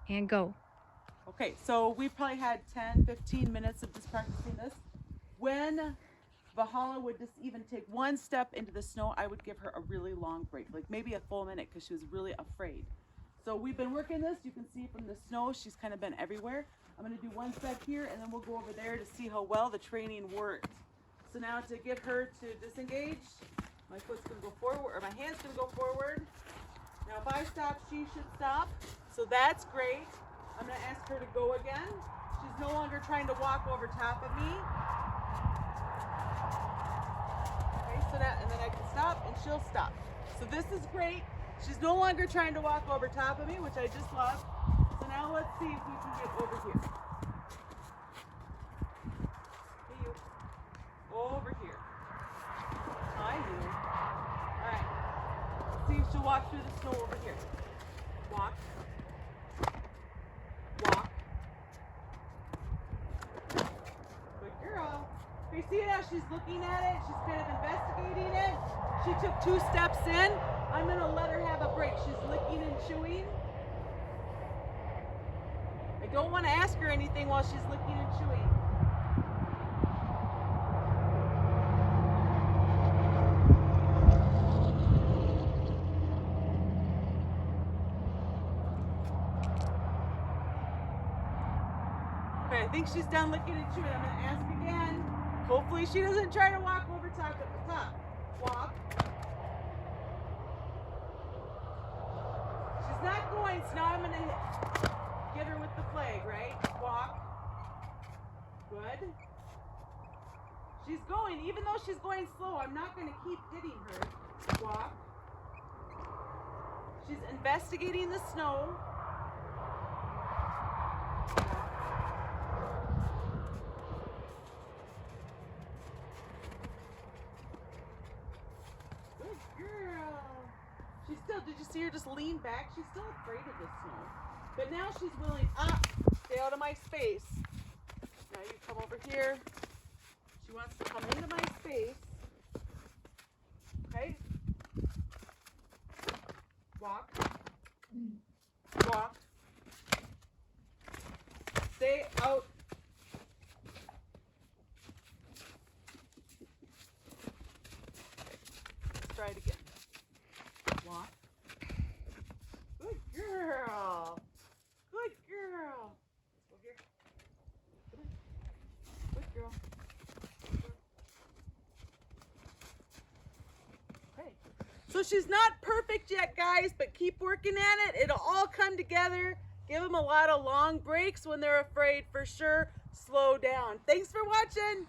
And go. Okay, so we probably had 10, 15 minutes of just practicing this. When Valhalla would just even take one step into the snow, I would give her a really long break, like maybe a full minute, because she was really afraid. So we've been working this. You can see from the snow, she's kind of been everywhere. I'm going to do one step here, and then we'll go over there to see how well the training worked. So now to get her to disengage, my foot's going to go forward, or my hand's going to go forward. Now if I stop, she should stop. So that's great. I'm going to ask her to go again. She's no longer trying to walk over top of me. Okay, so that, and then I can stop and she'll stop. So this is great. She's no longer trying to walk over top of me, which I just love. So now let's see if we can get over here. Hey, you. Over here. Hi, you. All right. Let's see if she'll walk through the snow over here. Walk. Walk. Good girl. You see how she's looking at it? She's kind of investigating it. She took 2 steps in. I'm going to let her have a break. She's licking and chewing. I don't want to ask her anything while she's licking and chewing. Okay, I think she's done licking and chewing. I'm going to ask again. Hopefully she doesn't try to walk over top at the top. Walk. She's not going, so now I'm going to get her with the flag, right? Walk. Good. She's going, even though she's going slow, I'm not going to keep hitting her. Walk. She's investigating the snow. Good girl. She's still, did you see her just lean back? She's still afraid of the snow. But now she's willing, stay out of my space. Now you come over here. She wants to come into my space. Okay? Walk. Walk. Stay out. Let's try it again. Walk. Good girl. Good girl. Let's go here. Come on. Good girl. Okay. So she's not perfect yet, guys, but keep working at it. It'll all come together. Give them a lot of long breaks when they're afraid, for sure. Slow down. Thanks for watching.